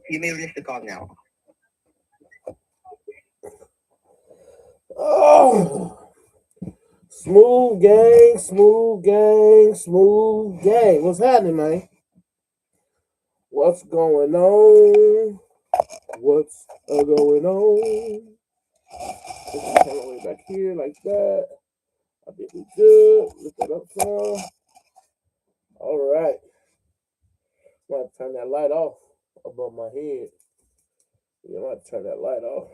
You may release the call now. Oh, smooth gang, smooth gang, smooth gang. What's happening, man? What's going on? What's going on? Put the camera way back here like that. I think we good. Lift that up some. All right. I'm going to turn that light off above my head. Yeah, I'm going to turn that light off.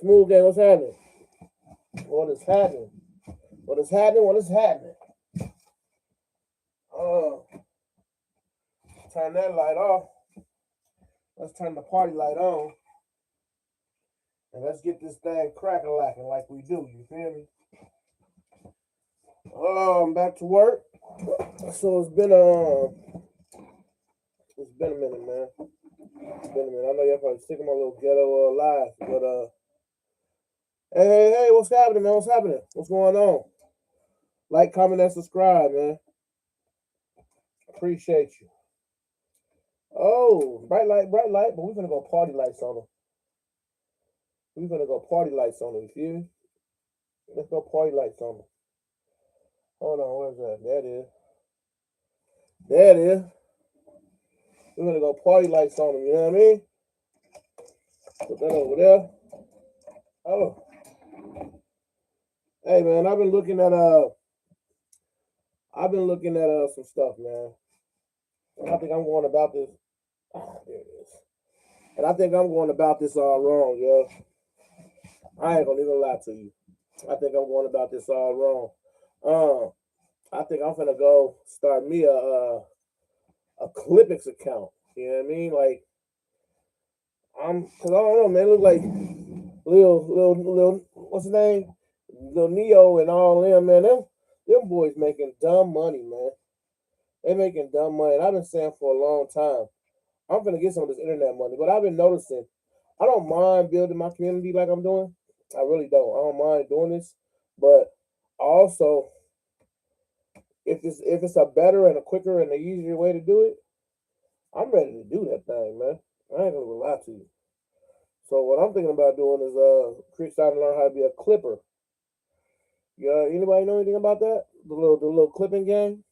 Smooth gang, what's happening? What is happening? What is happening? What is happening? Turn that light off. Let's turn the party light on. And let's get this thing crack-a-lacking like we do. You feel me? I'm back to work. So it's been a minute, man. It's been a minute. I know y'all probably sick of my little ghetto life, but hey, what's happening, man? What's happening? What's going on? Like, comment, and subscribe, man. Appreciate you. Oh, bright light, but we're gonna go party lights on them. You feel me? Let's go party lights on them. Hold on, where's that? There it is. We're gonna go party lights on them, you know what I mean? Put that over there. Oh. Hey man, I've been looking at some stuff, man. And I think I'm going about this. There it is. And I think I'm going about this all wrong, yo. I ain't gonna even lie to you. I think I'm going about this all wrong. I think I'm gonna go start me a Clippix account. You know what I mean? Like, cause I don't know, man. It look like little, what's his name? Lil Neo and all them, man. Them boys making dumb money, man. They making dumb money. And I've been saying for a long time, I'm gonna get some of this internet money. But I've been noticing, I don't mind building my community like I'm doing. I really don't. I don't mind doing this. But also, if it's a better and a quicker and an easier way to do it, I'm ready to do that thing, man. I ain't gonna lie to you. So what I'm thinking about doing is starting to learn how to be a clipper. Yeah, anybody know anything about that? The little clipping game?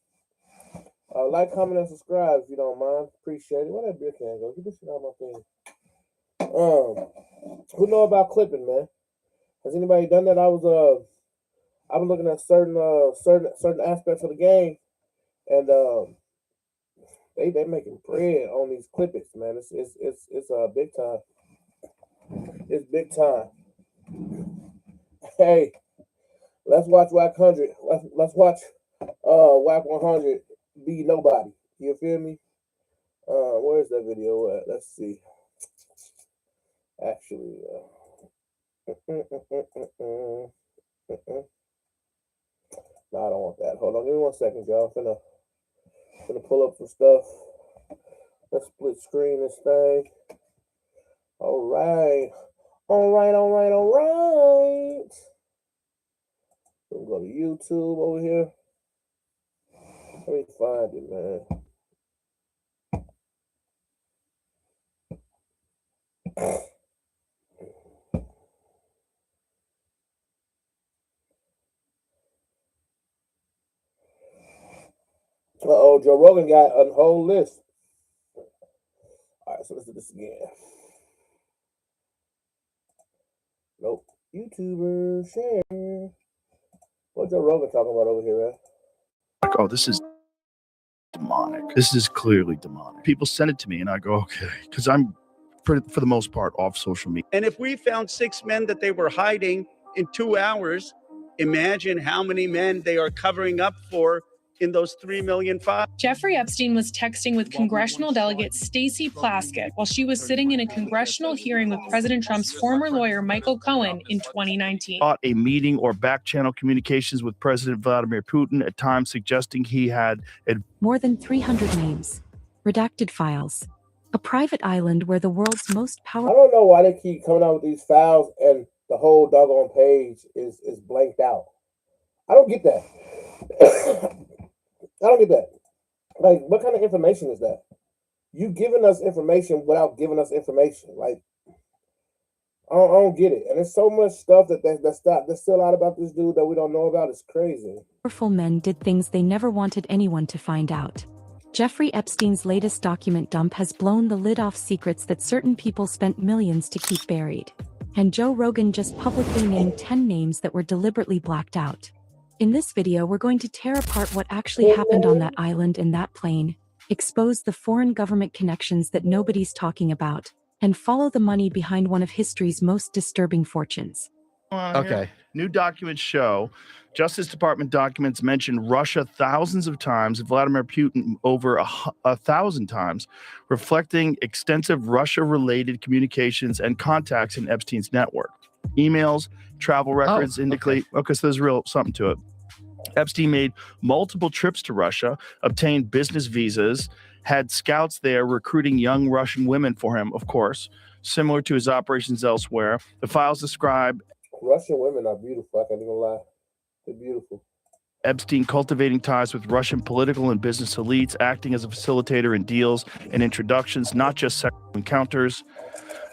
Like, comment, and subscribe if you don't mind. Appreciate it. Where that beer can go? Get this shit out of my thing. Who know about clipping, man? Has anybody done that? I've been looking at certain aspects of the game, and they making bread on these clippings, man. It's big time. It's big time. Hey, let's watch WAC 100. Let's watch WAC 100 be nobody. You feel me? Where's that video at? Let's see. Actually, no, I don't want that. Hold on, give me 1 second, y'all. I'm finna pull up some stuff. Let's split screen this thing. All right. We'll go to YouTube over here. Let me find it, man. Joe Rogan got a whole list. All right, so let's do this again. Nope. YouTuber share. What Joe Rogan talking about over here, man? Oh, this is demonic. This is clearly demonic. People send it to me and I go, okay, because I'm, for the most part, off social media. And if we found 6 men that they were hiding in 2 hours, imagine how many men they are covering up for in those 3 million files. Jeffrey Epstein was texting with congressional delegate Stacey Plaskett while she was sitting in a congressional hearing with President Trump's former lawyer Michael Cohen in 2019. A meeting or back channel communications with President Vladimir Putin, at times suggesting he had more than 300 names, redacted files, a private island where the world's most powerful. I don't know why they keep coming out with these files and the whole doggone page is blanked out. I don't get that. I don't get that. Like, what kind of information is that? You giving us information without giving us information. Like, I don't get it. And there's so much stuff that's still out about this dude that we don't know about. It's crazy. Powerful men did things they never wanted anyone to find out. Jeffrey Epstein's latest document dump has blown the lid off secrets that certain people spent millions to keep buried. And Joe Rogan just publicly named 10 names that were deliberately blacked out. In this video, we're going to tear apart what actually happened on that island and that plane, expose the foreign government connections that nobody's talking about, and follow the money behind one of history's most disturbing fortunes. Okay. New documents show Justice Department documents mention Russia thousands of times, Vladimir Putin over 1,000 times, reflecting extensive Russia-related communications and contacts in Epstein's network. Emails, travel records indicate, okay, so there's real something to it. Epstein made multiple trips to Russia, obtained business visas, had scouts there recruiting young Russian women for him, of course, similar to his operations elsewhere. The files describe Russian women are beautiful. I can't even lie. They're beautiful. Epstein cultivating ties with Russian political and business elites, acting as a facilitator in deals and introductions, not just sexual encounters.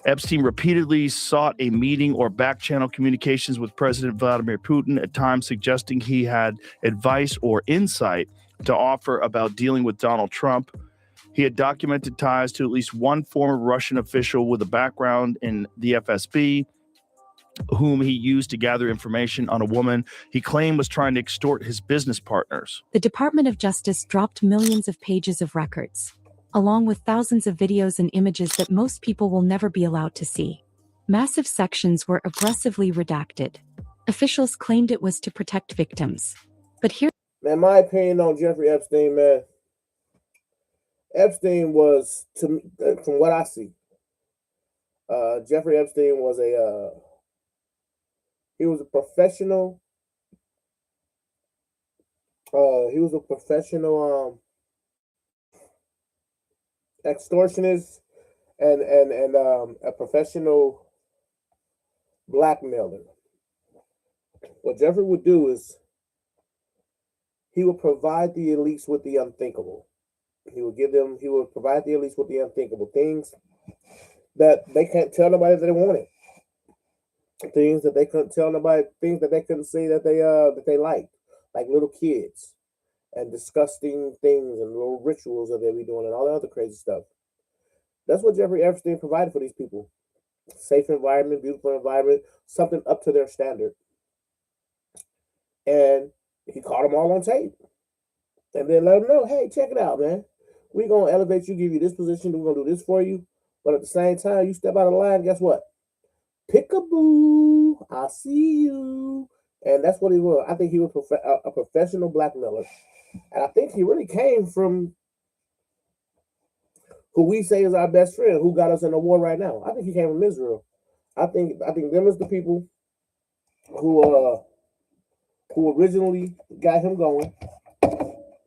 Epstein repeatedly sought a meeting or back-channel communications with President Vladimir Putin, at times suggesting he had advice or insight to offer about dealing with Donald Trump. He had documented ties to at least one former Russian official with a background in the FSB, whom he used to gather information on a woman he claimed was trying to extort his business partners. The Department of Justice dropped millions of pages of records, along with thousands of videos and images that most people will never be allowed to see. Massive sections were aggressively redacted. Officials claimed it was to protect victims. But here, Man, my opinion on Jeffrey Epstein, man. Epstein was, to me, from what I see, Jeffrey Epstein was he was a professional. He was a professional extortionist and a professional blackmailer. What Jeffrey would do is he would provide the elites with the unthinkable. He would provide the elites with the unthinkable things that they can't tell nobody that they wanted. Things that they couldn't tell nobody, things that they couldn't say that they liked, like little kids and disgusting things and little rituals that they be doing and all that other crazy stuff. That's what Jeffrey Epstein provided for these people. Safe environment, beautiful environment, something up to their standard. And he caught them all on tape. And then let them know, hey, check it out, man. We're going to elevate you, give you this position, we're going to do this for you. But at the same time, you step out of line, guess what? Peekaboo, I see you. And that's what he was. I think he was a professional blackmailer. And I think he really came from who we say is our best friend, who got us in a war right now. I think he came from Israel. I think them is the people who originally got him going.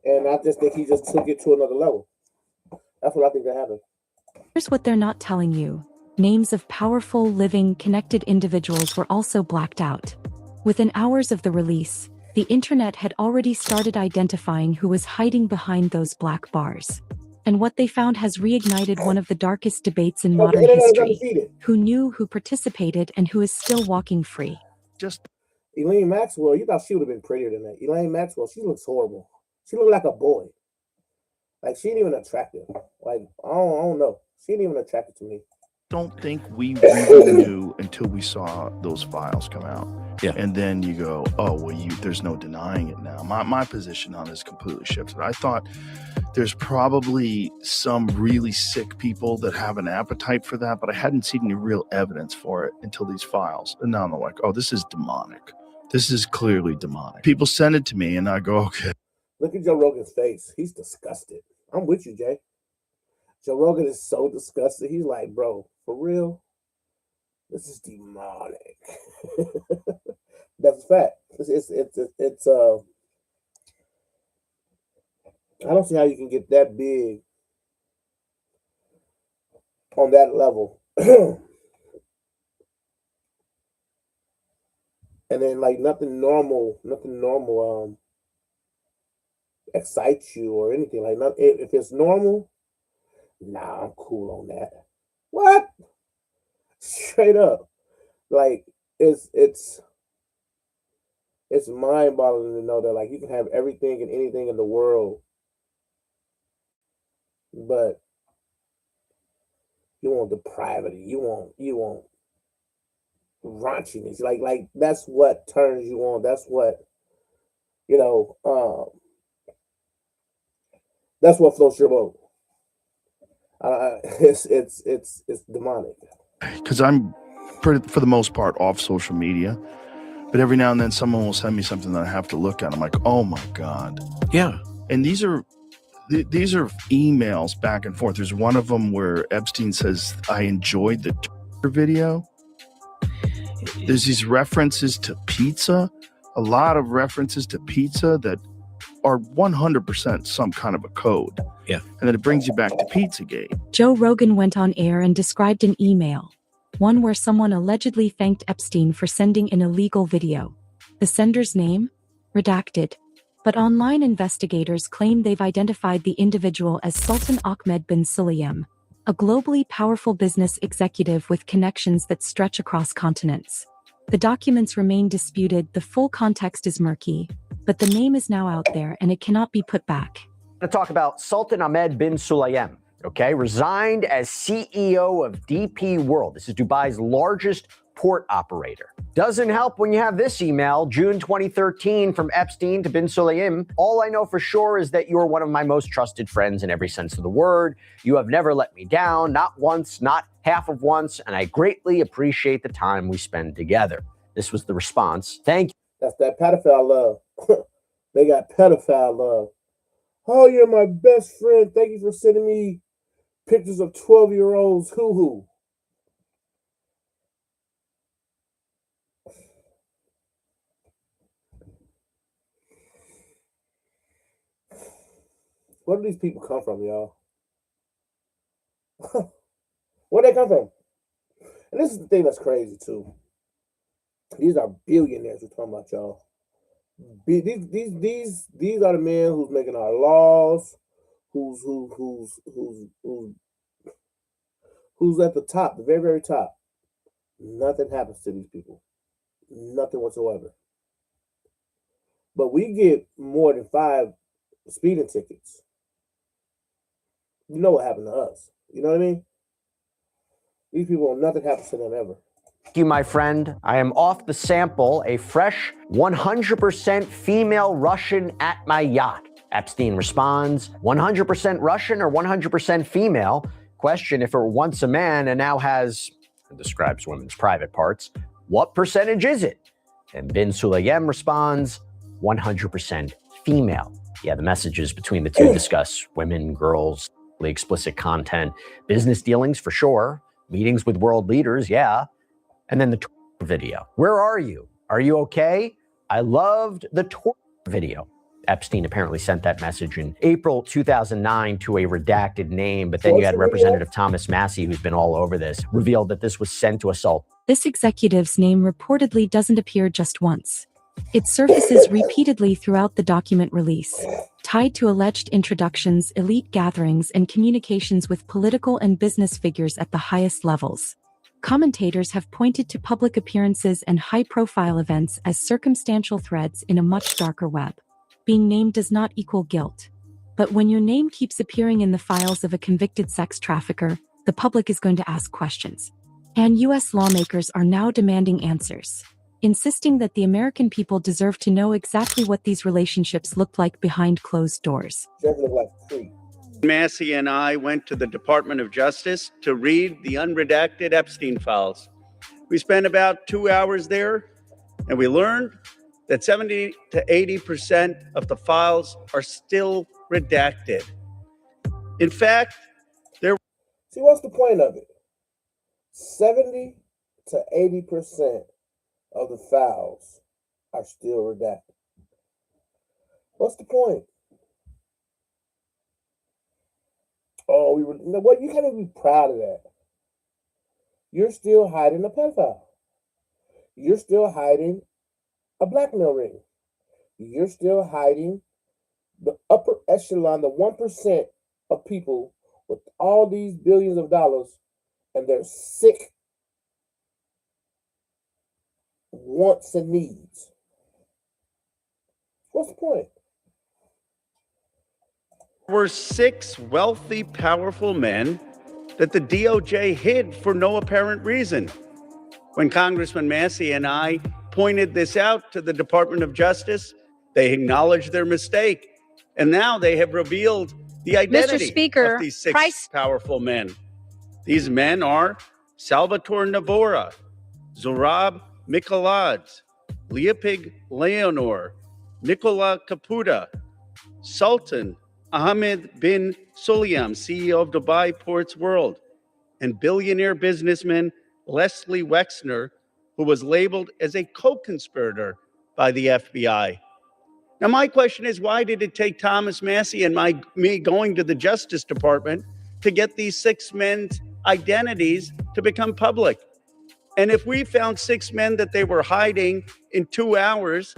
And I just think he just took it to another level. That's what I think that happened. here's what they're not telling you. Names of powerful, living, connected individuals were also blacked out. Within hours of the release, the internet had already started identifying who was hiding behind those black bars. And what they found has reignited one of the darkest debates in modern history. Who knew, who participated, and who is still walking free. Just Elaine Maxwell, you thought she would have been prettier than that. Elaine Maxwell, she looks horrible. She looked like a boy. Like, she ain't even attractive. Like, I don't know. She ain't even attractive to me. don't think we really knew until we saw those files come out. Yeah. And then you go, oh, well, there's no denying it now. My position on this completely shifted. I thought there's probably some really sick people that have an appetite for that, but I hadn't seen any real evidence for it until these files. And now I'm like, oh, this is demonic. This is clearly demonic. People send it to me and I go, okay. Look at Joe Rogan's face. He's disgusted. I'm with you, Jay. Joe Rogan is so disgusted. He's like, bro, for real? This is demonic. That's a fact. It's I don't see how you can get that big on that level. And then like nothing normal excites you or anything. Like if it's normal, Nah, I'm cool on that. What? Straight up. Like it's mind-boggling to know that like you can have everything and anything in the world, but you want depravity. You want raunchiness. Like that's what turns you on. That's what you know. That's what floats your boat. It's demonic. Because I'm pretty, for the most part, off social media. But every now and then someone will send me something that I have to look at. I'm like, oh my God. Yeah. And these are emails back and forth. There's one of them where Epstein says, I enjoyed the Twitter video. There's these references to pizza, a lot of references to pizza that are 100% some kind of a code. Yeah. And then it brings you back to Pizzagate. Joe Rogan went on air and described an email, one where someone allegedly thanked Epstein for sending an illegal video. The sender's name? Redacted. But online investigators claim they've identified the individual as Sultan Ahmed bin Sulayem, a globally powerful business executive with connections that stretch across continents. The documents remain disputed, the full context is murky, but the name is now out there and it cannot be put back. To talk about Sultan Ahmed bin Sulayem, okay, resigned as CEO of DP World. This is Dubai's largest port operator. Doesn't help when you have this email, June 2013, from Epstein to bin Sulayem. All I know for sure is that you're one of my most trusted friends in every sense of the word. You have never let me down, not once, not half of once, and I greatly appreciate the time we spend together. This was the response. Thank you. That's that pedophile love. They got pedophile love. Oh, you're my best friend. Thank you for sending me pictures of 12-year-olds. Hoo-hoo. Where do these people come from, y'all? Where they come from? And this is the thing that's crazy, too. These are billionaires we're talking about, y'all. These are the men who's making our laws, who's at the top, the very, very top. Nothing happens to these people. Nothing whatsoever. But we get more than 5 speeding tickets. You know what happened to us. You know what I mean? These people, nothing happens to them ever. Thank you, my friend. I am off the sample, a fresh 100% female Russian at my yacht. Epstein responds, 100% Russian or 100% female? Question, if it were once a man and now has, and describes women's private parts, what percentage is it? And bin Sulayem responds, 100% female. Yeah, the messages between the two discuss women, girls, explicit content, business dealings for sure, meetings with world leaders, yeah. And then the video. Where are you? Are you okay? I loved the video. Epstein apparently sent that message in April 2009 to a redacted name, but then you had Representative Thomas Massie, who's been all over this, revealed that this was sent to assault. This executive's name reportedly doesn't appear just once. It surfaces repeatedly throughout the document release, tied to alleged introductions, elite gatherings, and communications with political and business figures at the highest levels. Commentators have pointed to public appearances and high-profile events as circumstantial threads in a much darker web. Being named does not equal guilt. But when your name keeps appearing in the files of a convicted sex trafficker, the public is going to ask questions. And U.S. lawmakers are now demanding answers, insisting that the American people deserve to know exactly what these relationships looked like behind closed doors. Massie and I went to the Department of Justice to read the unredacted Epstein files. We spent about 2 hours there, and we learned that 70 to 80% of the files are still redacted. In fact, See, what's the point of it? 70 to 80% of the files are still redacted. What's the point? Oh, you know what? You can't even be proud of that. You're still hiding a pedophile. You're still hiding a blackmail ring. You're still hiding the upper echelon, the 1% of people with all these billions of dollars and their sick wants and needs? What's the point? Were 6 wealthy, powerful men that the DOJ hid for no apparent reason. When Congressman Massey and I pointed this out to the Department of Justice, they acknowledged their mistake. And now they have revealed the identity of these 6 powerful men. These men are Salvatore Navora, Zorab Mikoladze, Leopig Leonor, Nicola Caputa, Sultan Ahmed bin Sulayem, CEO of Dubai Ports World, and billionaire businessman Leslie Wexner, who was labeled as a co-conspirator by the FBI. Now, my question is, why did it take Thomas Massey and me going to the Justice Department to get these 6 men's identities to become public? And if we found 6 men that they were hiding in 2 hours,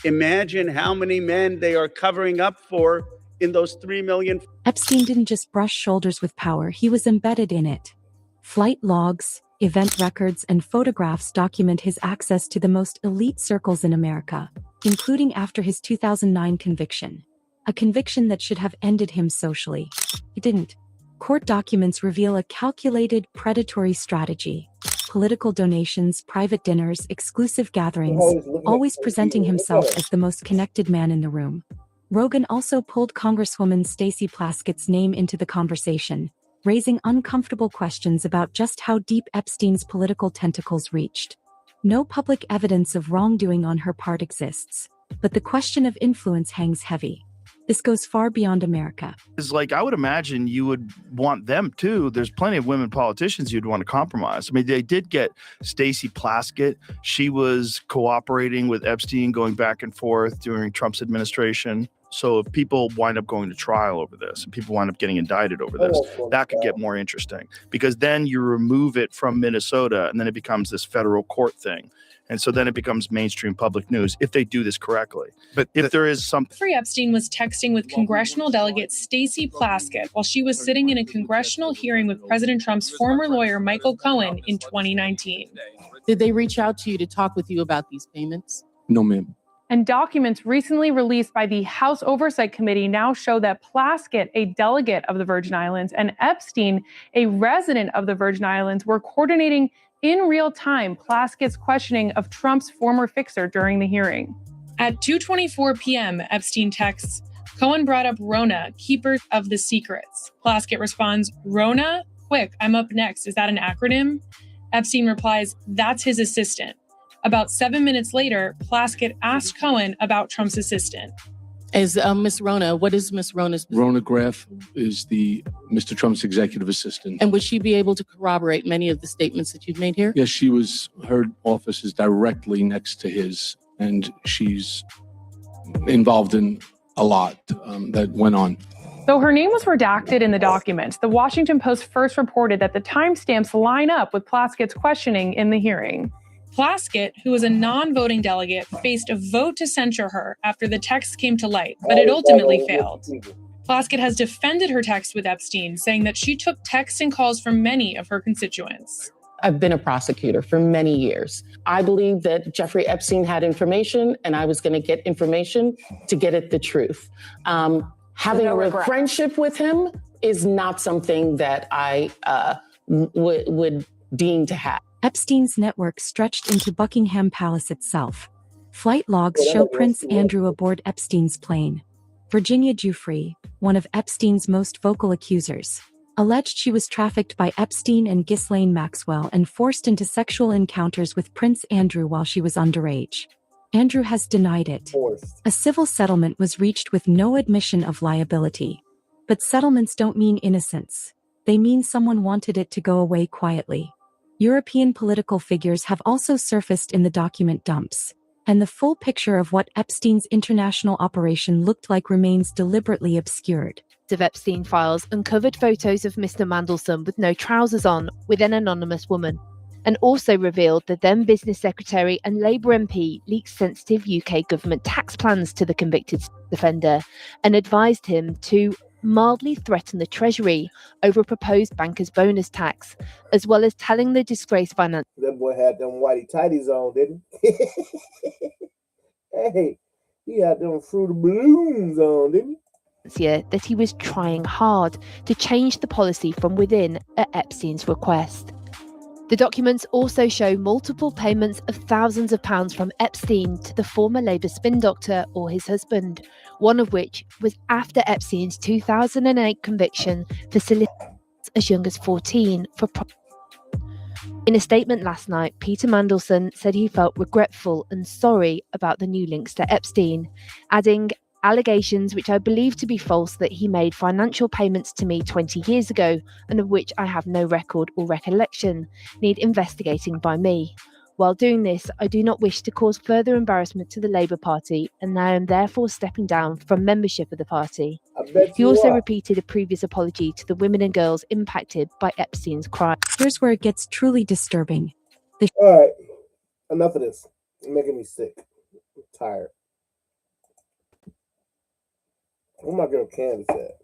imagine how many men they are covering up for in those 3 million. Epstein didn't just brush shoulders with power, he was embedded in it. Flight logs, event records, and photographs document his access to the most elite circles in America, including after his 2009 conviction. A conviction that should have ended him socially. It didn't. Court documents reveal a calculated, predatory strategy. Political donations, private dinners, exclusive gatherings, always presenting himself as the most connected man in the room. Rogan also pulled Congresswoman Stacey Plaskett's name into the conversation, raising uncomfortable questions about just how deep Epstein's political tentacles reached. No public evidence of wrongdoing on her part exists, but the question of influence hangs heavy. This goes far beyond America. It's like, I would imagine you would want them too. There's plenty of women politicians you'd want to compromise. I mean, they did get Stacey Plaskett. She was cooperating with Epstein, going back and forth during Trump's administration. So if people wind up going to trial over this and people wind up getting indicted over this, that could get more interesting, because then you remove it from Minnesota and then it becomes this federal court thing. And so then it becomes mainstream public news if they do this correctly. But if there is something. Jeffrey Epstein was texting with congressional delegate Stacey Plaskett while she was sitting in a congressional hearing with President Trump's former lawyer, Michael Cohen, in 2019. Did they reach out to you to talk with you about these payments? No, ma'am. And documents recently released by the House Oversight Committee now show that Plaskett, a delegate of the Virgin Islands, and Epstein, a resident of the Virgin Islands, were coordinating in real time Plaskett's questioning of Trump's former fixer during the hearing. At 2:24 p.m., Epstein texts, Cohen brought up Rona, keeper of the secrets. Plaskett responds, Rona? Quick, I'm up next. Is that an acronym? Epstein replies, that's his assistant. About 7 minutes later, Plaskett asked Cohen about Trump's assistant. Is Miss Rona, what is Miss Rona's position? Rona Graff is the Mr. Trump's executive assistant. And would she be able to corroborate many of the statements that you've made here? Yes, her office is directly next to his, and she's involved in a lot that went on. Though her name was redacted in the documents, the Washington Post first reported that the timestamps line up with Plaskett's questioning in the hearing. Plaskett, who was a non-voting delegate, faced a vote to censure her after the text came to light, but it ultimately failed. Plaskett has defended her text with Epstein, saying that she took texts and calls from many of her constituents. I've been a prosecutor for many years. I believe that Jeffrey Epstein had information, and I was going to get information to get at the truth. Having a friendship with him is not something that I would deem to have. Epstein's network stretched into Buckingham Palace itself. Flight logs show Prince Andrew aboard Epstein's plane. Virginia Giuffre, one of Epstein's most vocal accusers, alleged she was trafficked by Epstein and Ghislaine Maxwell and forced into sexual encounters with Prince Andrew while she was underage. Andrew has denied it. A civil settlement was reached with no admission of liability. But settlements don't mean innocence. They mean someone wanted it to go away quietly. European political figures have also surfaced in the document dumps, and the full picture of what Epstein's international operation looked like remains deliberately obscured. Of Epstein files uncovered photos of Mr. Mandelson with no trousers on with an anonymous woman, and also revealed the then Business Secretary and Labour MP leaked sensitive UK government tax plans to the convicted offender and advised him to mildly threaten the Treasury over a proposed banker's bonus tax, as well as telling the disgraced finance. That boy had them whitey tighties on, didn't he? Hey, he had them Fruity Balloons on, didn't he? That he was trying hard to change the policy from within at Epstein's request. The documents also show multiple payments of thousands of pounds from Epstein to the former Labour spin doctor or his husband, one of which was after Epstein's 2008 conviction for soliciting as young as 14 for In a statement last night, Peter Mandelson said he felt regretful and sorry about the new links to Epstein, adding, "Allegations which I believe to be false that he made financial payments to me 20 years ago and of which I have no record or recollection need investigating by me. While doing this, I do not wish to cause further embarrassment to the Labour Party and I am therefore stepping down from membership of the party." He also repeated a previous apology to the women and girls impacted by Epstein's crime. Here's where it gets truly disturbing. All right, enough of this. You're making me sick. I'm tired. Where my girl Candace at?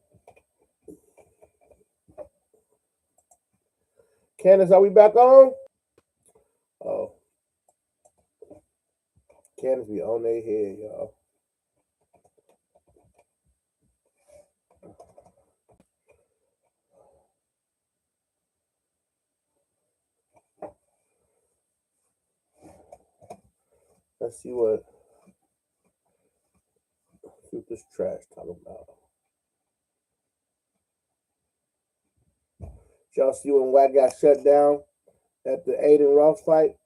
Candace, are we back on? Oh. Candace be on their head, y'all. Let's see what this trash talking about. Y'all see when Wack got shut down at the Aiden Ross fight?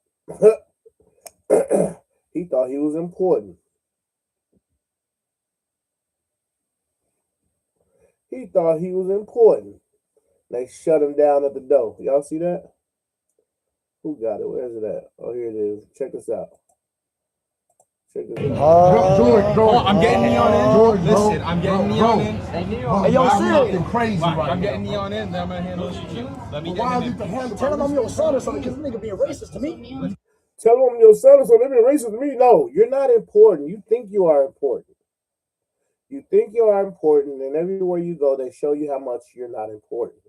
He thought he was important. He thought he was important. They shut him down at the door. Y'all see that? Who got it? Where is it at? Oh, here it is. Check this out. Check this out. George, I'm getting Neon in. Listen, I'm getting Neon in. Hey, yo, Sid. Crazy right I'm getting Neon in. Then I'm gonna handle this shit. Let me get him in. Tell him I'm your son or something, because this nigga being racist to me. Tell him I'm your son or something. They're being racist to me. No, you're not important. You think you are important. You think you are important, and everywhere you go, they show you how much you're not important.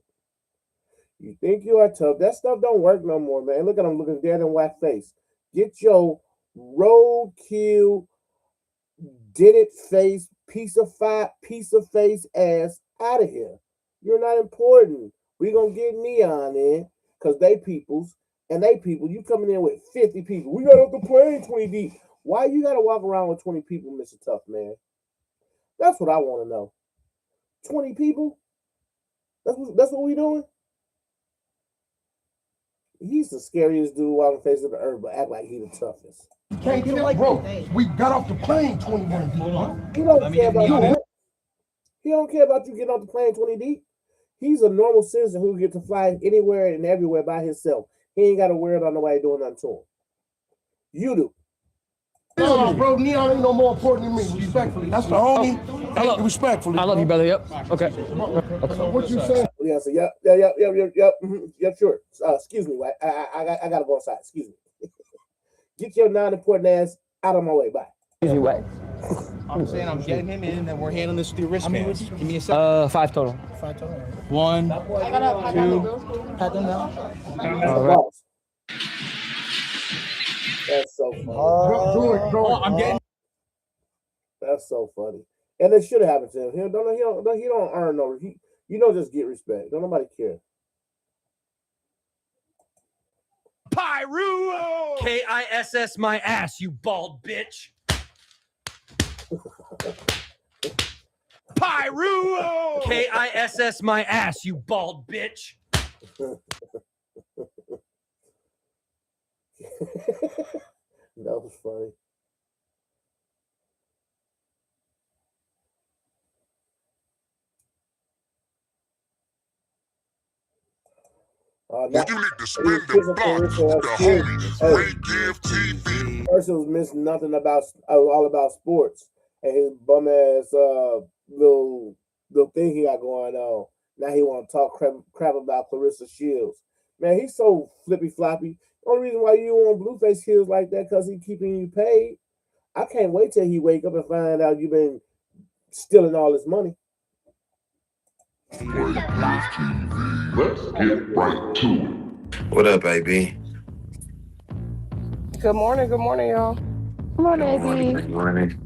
You think you are tough. That stuff don't work no more, man. Look at him looking dead in Wack face. Get your roadkill, did it face, piece of face ass out of here. You're not important. We gonna get Neon in because they peoples and they people. You coming in with 50 people. We got off the plane 20 deep. Why you gotta walk around with 20 people, Mr. Tough Man? That's what I want to know. 20 people? That's what we doing? He's the scariest dude walking the face of the earth, but act like he the toughest. Can't get like, bro, we got off the plane 21 deep. He don't care about you. He don't care about you getting off the plane 20 deep. He's a normal citizen who get to fly anywhere and everywhere by himself. He ain't got to worry about nobody doing nothing to him. You do. No, bro, Neon ain't no more important than me. Respectfully. That's the homie. Hey, respectfully. I love you, brother. Yep. Okay. What you saying? Yeah, so yep. Yeah, sure. Excuse me, I gotta go outside. Excuse me. Get your non-important ass out of my way. Bye. Excuse me, what? I'm saying I'm getting him in, and we're handling this with your wristbands. Give me a second. 5 total. 5 total. 1, 2. Pat them down. All right. That's so funny. I'm getting. That's so funny, and it should have happened to him. He don't earn no. You don't just get respect. Don't nobody care. Pyruo! Kiss my ass, you bald bitch. Pyruo! Kiss my ass, you bald bitch. That was funny. You need to spend the bucks with the homies. Great Give TV. Person was missing nothing about all about sports and his bum ass little thing he got going on. Now he want to talk crap about Clarissa Shields. Man, he's so flippy floppy. The only reason why you on Blueface Hills like that because he keeping you paid. I can't wait till he wake up and find out you've been stealing all his money. Let's get right to it. What up, AB? Good morning, y'all. Come on, Good morning. Abby. Good morning.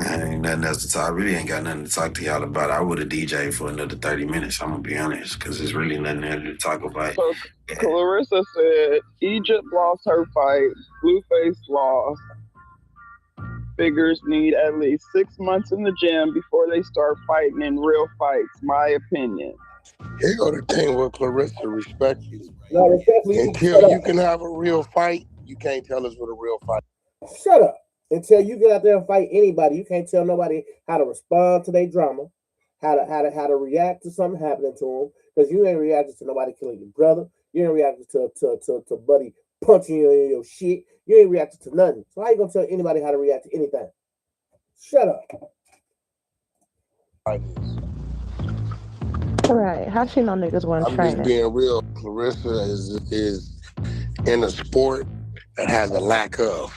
Ain't nothing else to talk. I really ain't got nothing to talk to y'all about. I would have DJed for another 30 minutes. I'm gonna be honest, because there's really nothing there to talk about. So Clarissa said Egypt lost her fight, Blueface lost. Figures need at least 6 months in the gym before they start fighting in real fights. My opinion. Here go the thing with Clarissa, respect you. No, respectfully, Until you can have a real fight, you can't tell us what a real fight is. Shut up. Until you get out there and fight anybody, you can't tell nobody how to respond to their drama, how to react to something happening to them. Because you ain't reacting to nobody killing your brother. You ain't reacting to buddy punching you in your shit. You ain't reacting to nothing. So how you gonna tell anybody how to react to anything? Shut up. All right. How she know niggas weren't I'm training? just being real. Clarissa is in a sport that has a lack of.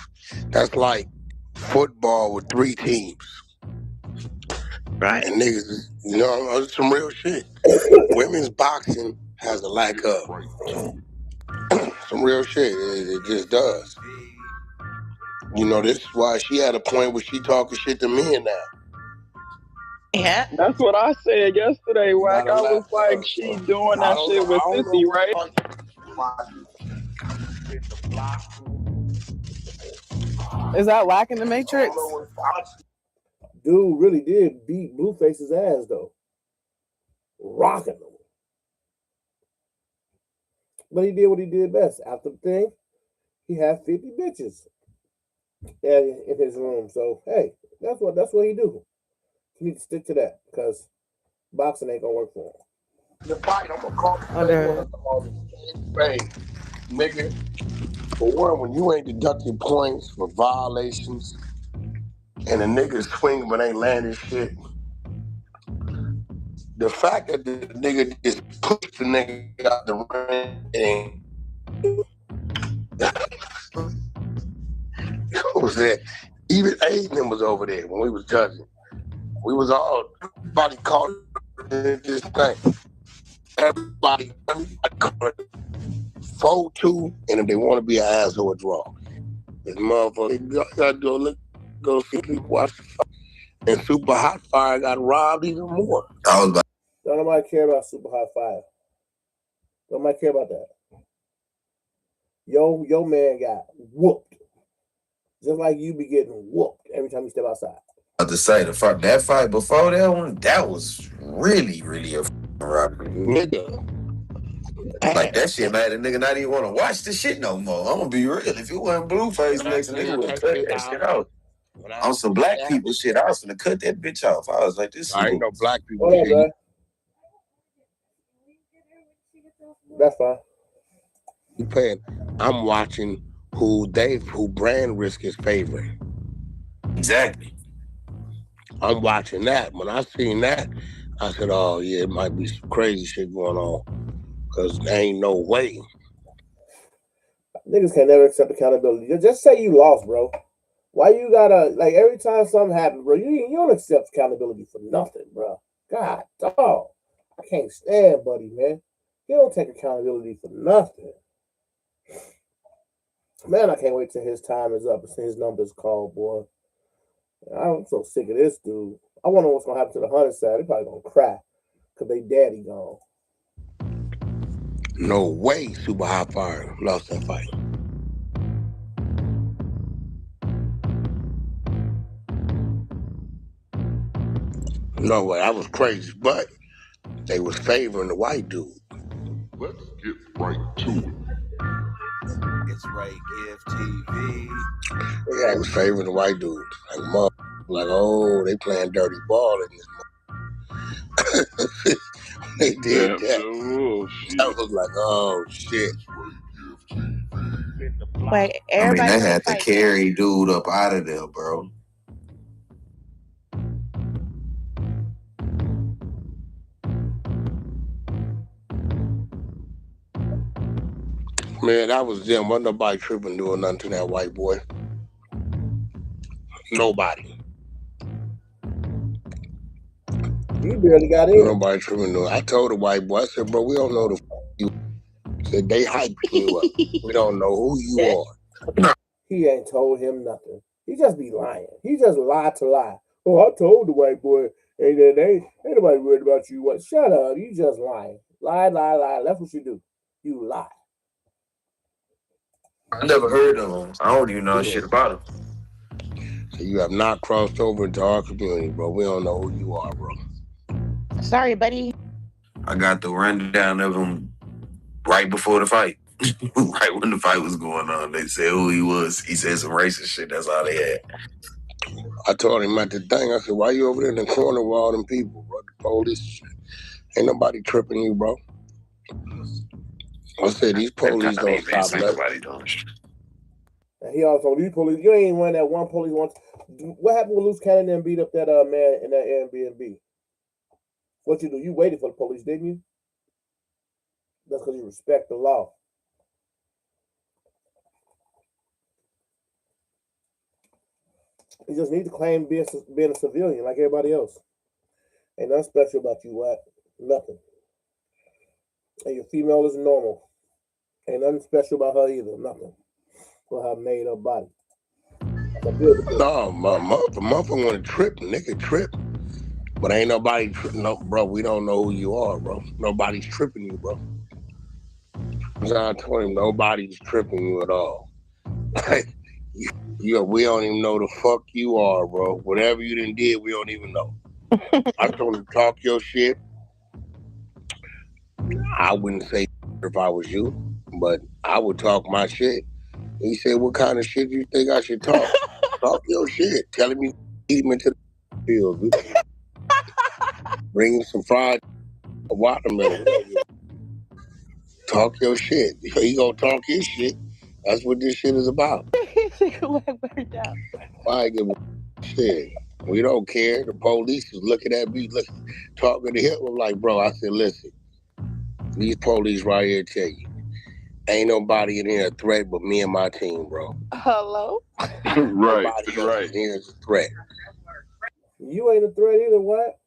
That's like football with 3 teams. Right. And niggas, you know, some real shit. Women's boxing has a lack of. Some real shit. It just does. You know, this is why she had a point where she talking shit to men now. Yeah. That's what I said yesterday, Wack. I was like, she doing that shit with Sissy, right? Is that Wack in the Matrix? Dude really did beat Blueface's ass though. Rocking him. But he did what he did best. After the thing, he had 50 bitches in his room. So hey, that's what he do. You need to stick to that because boxing ain't gonna work for him. The fight, I'm gonna call nigga. For one, when you ain't deducting points for violations and the nigga swing but ain't landing shit, the fact that the nigga just pushed the nigga out the ring what was that? Even Aiden was over there when we was judging. We was all, everybody called this thing. Everybody called it 4-2, and if they want to be an asshole, draw. This motherfucker, you gotta go see people watch the fight. And Super Hot Fire got robbed even more. Don't nobody care about Super Hot Fire. Don't nobody care about that. Your man got whooped. Just like you be getting whooped every time you step outside. To say that fight before that one, that was really, really a robbery. Nigga. Like that shit made a nigga not even want to watch the shit no more. I'm gonna be real. If it wasn't Blueface next nigga would have cut that shit out. On some black people shit, I was gonna cut that bitch off. I was like, this I ain't no black people shit. shit. That's fine. You paying? I'm watching who brand risk is favoring. Exactly. I'm watching that. When I seen that, I said, oh yeah, it might be some crazy shit going on. Cause there ain't no way. Niggas can never accept accountability. Just say you lost, bro. Why you gotta, like, every time something happens, bro, you don't accept accountability for nothing, bro. God, dog. I can't stand Buddy, man. He don't take accountability for nothing. Man, I can't wait till his time is up and his number's called, boy. I'm so sick of this dude. I wonder what's gonna happen to the Hunter side. They probably gonna cry because they daddy gone. No way Super Hot Fire lost that fight. No way, that was crazy, but they was favoring the white dude. Let's get right to it. It's Ray Give TV. Yeah, they was favoring the white dude. Like, oh, they playing dirty ball in this. They did that. I was like, oh shit. Wait, I mean, they had to carry dude up out of there, bro. Man, that was them. Wasn't nobody tripping doing nothing to that white boy. Nobody. He barely got in. Nobody tripping. No. I told the white boy, I said, bro, we don't know the you. Said they hyping you up. We don't know who you are. He ain't told him nothing. He just be lying. He just lied to lie. Oh, I told the white boy, ain't nobody worried about you. What? Shut up. You just lying. Lie. That's what you do. You lie. I never heard of him. I don't even know shit about him. So you have not crossed over into our community, bro. We don't know who you are, bro. Sorry, buddy. I got the rundown of him right before the fight. Right when the fight was going on. They said who he was. He said some racist shit. That's all they had. I told him at the thing, I said, why you over there in the corner with all them people, bro? The police. Ain't nobody tripping you, bro. I said, these police don't stop nothing. And he also, these police, you ain't one that one police once. What happened when Loose Cannon and beat up that man in that Airbnb? What you do? You waited for the police, didn't you? That's because you respect the law. You just need to claim being a civilian like everybody else. Ain't nothing special about you, what? Nothing. And your female is normal. Ain't nothing special about her either. Nothing. For her made up body. No, my motherfucker want to trip, nigga trip. But ain't nobody tripping. No, bro, we don't know who you are, bro. Nobody's tripping you, bro. So I told him nobody's tripping you at all. We don't even know the fuck you are, bro. Whatever you done did, we don't even know. I told him talk your shit. I wouldn't say if I was you, but I would talk my shit. He said, what kind of shit do you think I should talk? Talk your shit. Tell him you eat him into the field. Bring him some fried watermelon. Talk your shit. He gonna talk his shit. That's what this shit is about. I give a shit. We don't care. The police is looking at me, talking to him. I'm like, bro, I said, listen, these police right here tell you, ain't nobody in here a threat but me and my team, bro. Hello? Right. In here is a threat. You ain't a threat either, what?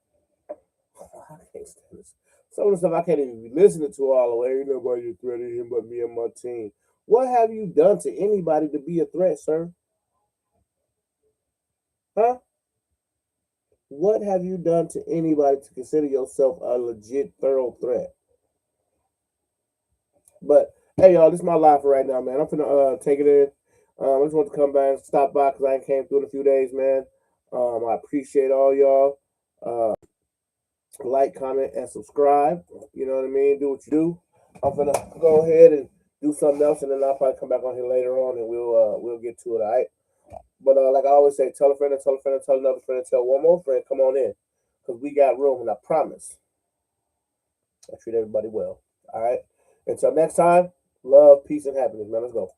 I can't stand this. Some of the stuff I can't even be listening to all the way. Ain't nobody a threat in here but me and my team. What have you done to anybody to be a threat, sir? Huh? What have you done to anybody to consider yourself a legit, thorough threat? But, hey, y'all, this is my life right now, man. I'm finna take it in. I just want to come by and stop by because I ain't came through in a few days, man. I appreciate all y'all. Like, comment, and subscribe. You know what I mean? Do what you do. I'm finna go ahead and do something else, and then I'll probably come back on here later on, and we'll get to it, all right? But like I always say, tell a friend and tell a friend and tell another friend and tell one more friend, come on in, because we got room, and I promise I treat everybody well, all right? Until next time, love, peace, and happiness, man. Let's go.